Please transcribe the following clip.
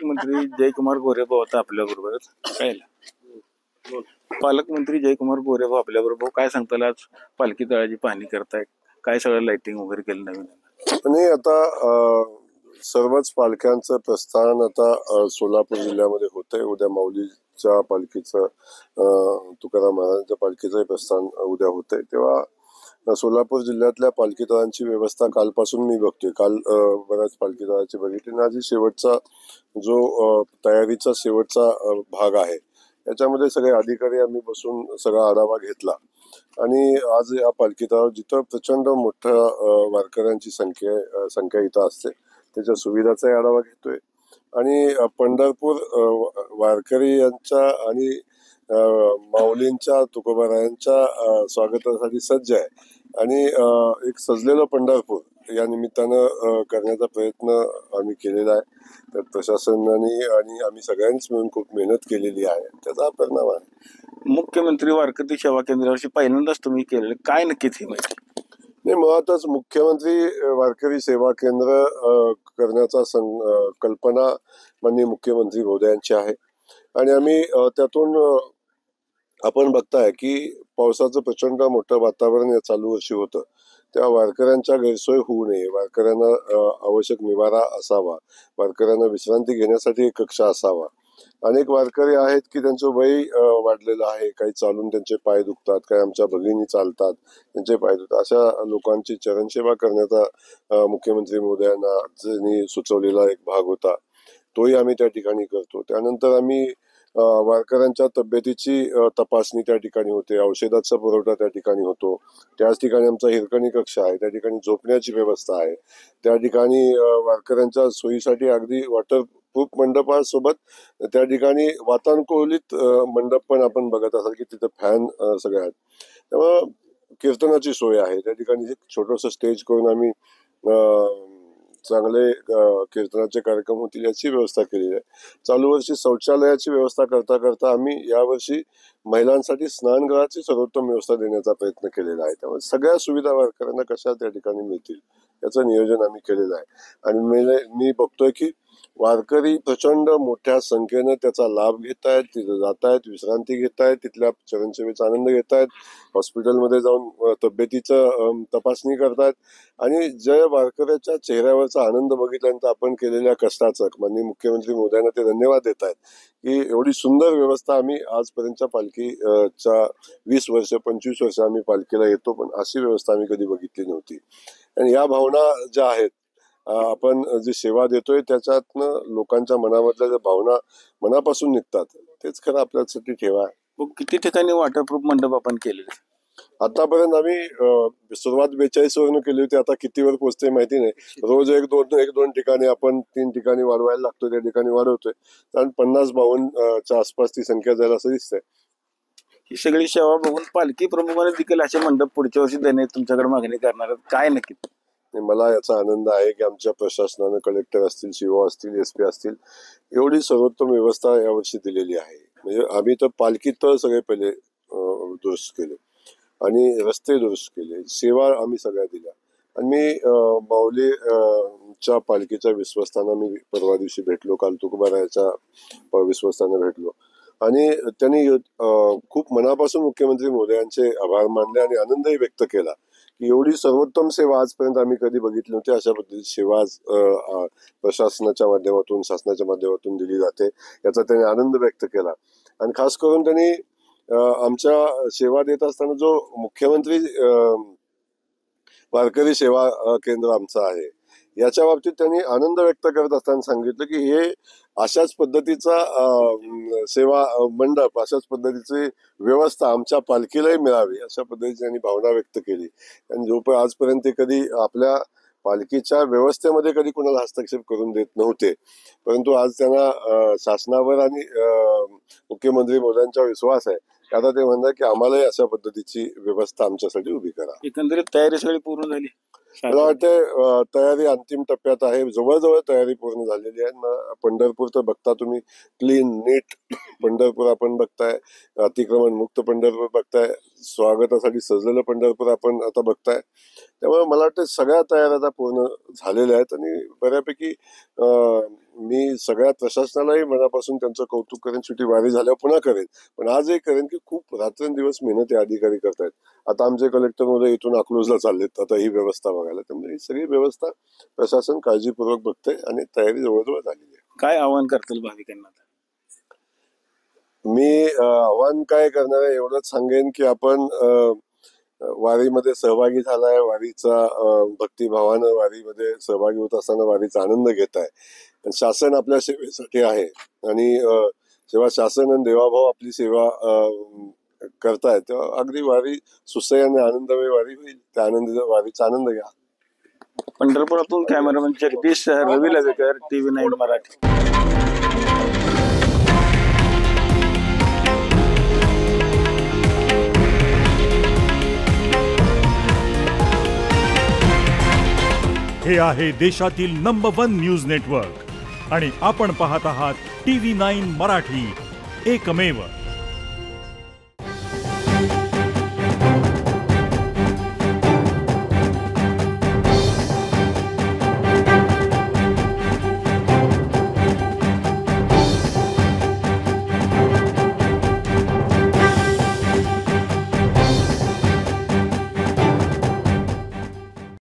पालकमंत्री जयकुमार गोरेभाऊ आता आपल्या बरोबर काय पालकमंत्री जयकुमार गोरेभाऊ आपल्या बरोबर काय सांगताल? आज पालखी तळाची पाहणी करताय, काय सगळं लाइटिंग वगैरे केलं नवीन? आणि आता सर्वच पालख्यांचं प्रस्थान आता सोलापूर जिल्ह्यामध्ये होतंय. उद्या माऊलीच्या पालखीचं तुकाराम महाराजांच्या पालखीचं प्रस्थान उद्या होतंय. तेव्हा सोलापूर जिल्ह्यातल्या पालखी तळांची व्यवस्था कालपासून मी बघतोय. काल बऱ्याच पालखी तळाची बघितली आणि आधी शेवटचा जो तयारीचा शेवटचा भाग आहे याच्यामध्ये सगळे अधिकारी आम्ही बसून सगळा आढावा घेतला. आणि आज या पालखी तळावर जिथं प्रचंड मोठ्या वारकऱ्यांची संख्या इथं असते त्याच्या सुविधाचाही आढावा घेतोय. आणि पंढरपूर वारकरी यांच्या आणि माऊलींच्या तुकोबारायांच्या स्वागतासाठी सज्ज आहे. आणि एक सजलेलं पंढरपूर या निमित्तानं करण्याचा प्रयत्न आम्ही केलेला आहे. तर प्रशासनाने आणि आम्ही सगळ्यांनीच मिळून खूप मेहनत केलेली आहे, त्याचा परिणाम आहे. मुख्यमंत्री वारकरी सेवा केंद्रावरची पहिल्यांदाच तुम्ही केलेलं काय नक्कीच हे माहिती नाही? मुळातच मुख्यमंत्री वारकरी सेवा केंद्र करण्याचा कल्पना माननीय मुख्यमंत्री महोदयांची आहे. आणि आम्ही त्यातून आपण बघताय की पावसाचं प्रचंड मोठं वातावरण या चालू वर्षी होतं. त्या वारकऱ्यांच्या गैरसोय होऊ नये, वारकऱ्यांना आवश्यक निवारा असावा, वारकऱ्यांना विश्रांती घेण्यासाठी एक कक्ष असावा. अनेक वारकरी आहेत की त्यांचं वय वाढलेलं आहे, काही चालून त्यांचे पाय दुखतात, काही आमच्या भगिनी चालतात त्यांचे पाय दुखतात. अशा लोकांची चरणसेवा करण्याचा मुख्यमंत्री महोदयांना सुचवलेला एक भाग होता, तोही आम्ही त्या ठिकाणी करतो. त्यानंतर आम्ही वारकऱ्यांच्या तब्येतीची तपासणी त्या ठिकाणी होते, औषधाचा पुरवठा त्या ठिकाणी होतो. त्याच ठिकाणी आमचा हिरकणी कक्ष आहे, त्या ठिकाणी झोपण्याची व्यवस्था आहे. त्या ठिकाणी वारकऱ्यांच्या सोयीसाठी अगदी वॉटरप्रूफ मंडपासोबत त्या ठिकाणी वातानुकूलित मंडप पण आपण बघत असाल की तिथं फॅन सगळे आहेत. त्यामुळं कीर्तनाची सोय आहे त्या ठिकाणी. एक छोटंसं स्टेज करून आम्ही चांगले कीर्तनाचे कार्यक्रम होतील याची व्यवस्था केलेली आहे. चालू वर्षी शौचालयाची व्यवस्था करता करता आम्ही यावर्षी महिलांसाठी स्नानगृहाची सर्वोत्तम व्यवस्था देण्याचा प्रयत्न केलेला आहे. त्यामुळे सगळ्या सुविधा वारकऱ्यांना कशा त्या ठिकाणी मिळतील याचं नियोजन आम्ही केलेलं आहे. आणि मी बघतोय की वारकरी प्रचंड मोठ्या संख्येनं त्याचा लाभ घेत आहेत, तिथे जात आहेत, विश्रांती घेत आहेत, तिथल्या चरणसेवेचा आनंद घेत आहेत, हॉस्पिटलमध्ये जाऊन तब्येतीचं तपासणी करतायत. आणि जय वारकऱ्याच्या चेहऱ्यावरचा आनंद बघितल्यानंतर आपण केलेल्या कष्टाचं माननीय मुख्यमंत्री महोदयांना ते धन्यवाद देत आहेत की एवढी सुंदर व्यवस्था आम्ही आजपर्यंतच्या पालखीच्या 20 वर्ष 25 वर्ष आम्ही पालखीला येतो, पण अशी व्यवस्था आम्ही कधी बघितली नव्हती. आणि या भावना ज्या आहेत, आपण जी सेवा देतोय त्याच्यातनं लोकांच्या मनामधल्या ज्या भावना मनापासून निघतात, तेच खरं आपल्यासाठी ठेवा आहे. किती ठिकाणी वॉटरप्रूफ मंडप आपण केलेले? आतापर्यंत आम्ही सुरुवात 42 वरून केली होती, आता कितीवर पोहोचते माहिती नाही. रोज एक दोन ठिकाणी आपण 3 ठिकाणी वाढवायला लागतो, त्या ठिकाणी वाढवतोय. कारण 50-52च्या आसपास ती संख्या जायला असं दिसतंय. ही सगळी सेवा बघून पालखी प्रमुखाने देखील असे मंडप पुढच्या वर्षी देणे तुमच्याकडे मागणी करणार काय नक्की? मला याचा आनंद आहे की आमच्या प्रशासनानं कलेक्टर असतील, सीओ असतील, SP असतील, एवढी सर्वोत्तम व्यवस्था यावर्षी दिलेली आहे. म्हणजे आम्ही तर पालखीत सगळे पहिले दुरुस्त केले आणि रस्ते दुरुस्त केले, सेवा आम्ही सगळ्या दिल्या. आणि मी माऊलीच्या पालखीच्या विश्वस्तांना मी परवा दिवशी भेटलो, काल तुकोबारायाच्या विश्वस्तांना भेटलो. आणि त्यांनी खूप मनापासून मुख्यमंत्री महोदयांचे आभार मानले आणि आनंदही व्यक्त केला की एवढी सर्वोत्तम सेवा आजपर्यंत आम्ही कधी बघितली नव्हती. अशा पद्धतीची सेवा प्रशासनाच्या माध्यमातून, शासनाच्या माध्यमातून दिली जाते, याचा त्यांनी आनंद व्यक्त केला. आणि खास करून त्यांनी आमच्या सेवा देत असताना जो मुख्यमंत्री वारकरी सेवा केंद्र आमचं आहे याच्या बाबतीत त्यांनी आनंद व्यक्त करत असताना सांगितलं की हे अशाच पद्धतीचा सेवा मंडप, अशाच पद्धतीची व्यवस्था आमच्या पालखीलाही मिळावी, अशा पद्धतीची त्यांनी भावना व्यक्त केली. आणि जो आजपर्यंत कधी आपल्या पालखीच्या व्यवस्थेमध्ये कधी कोणाला हस्तक्षेप करून देत नव्हते, परंतु आज त्यांना शासनावर आणि मुख्यमंत्री महोदयांचा विश्वास आहे. आता ते म्हणतात की आम्हालाही अशा पद्धतीची व्यवस्था आमच्यासाठी उभी करा. एकंदरीत तयारी सगळी पूर्ण झाली? मला वाटतं तयारी अंतिम टप्प्यात आहे, जवळजवळ तयारी पूर्ण झालेली आहे. पंढरपूर तर बघता तुम्ही, क्लीन नीट पंढरपूर आपण बघताय, अतिक्रमण मुक्त पंढरपूर बघताय, स्वागतासाठी सजलेलं पंढरपूर आपण आता बघताय. त्यामुळे मला वाटतं सगळ्या तयाऱ्या आता पूर्ण झालेल्या आहेत आणि बऱ्यापैकी मी सगळ्या प्रशासनालाही मनापासून त्यांचं कौतुक करेन. शेवटी वारी झाल्यावर पुन्हा करेन, पण आजही करेन की खूप रात्रंदिवस मेहनत हे अधिकारी करतायत. आता आमचे कलेक्टर मध्ये इथून अकलूजला चाललेत आता ही व्यवस्था बघायला. त्यामुळे ही सगळी व्यवस्था प्रशासन काळजीपूर्वक बघते आणि तयारी जवळजवळ झालेली आहे. काय आवाहन करतील भाविकांना? मी आव्हान काय करणार आहे एवढंच सांगेन की आपण वारीमध्ये सहभागी झालाय, वारीचा भक्तिभावानं वारीमध्ये सहभागी होत असताना वारीचा आनंद घेताय. पण शासन आपल्या सेवेसाठी आहे आणि जेव्हा शासन आणि देवाभाव आपली सेवा करतायत तेव्हा अगदी वारी सुसह्य आनंदमय वारी होईल. त्या वारीचा आनंद घ्या. पंढरपुरातून कॅमेरामॅन जगदीश रवी लवेकर, TV9 मराठी. हे आहे देशातील नंबर 1 न्यूज नेटवर्क आणि आपण पाहत आहात TV9 मराठी, एकमेव.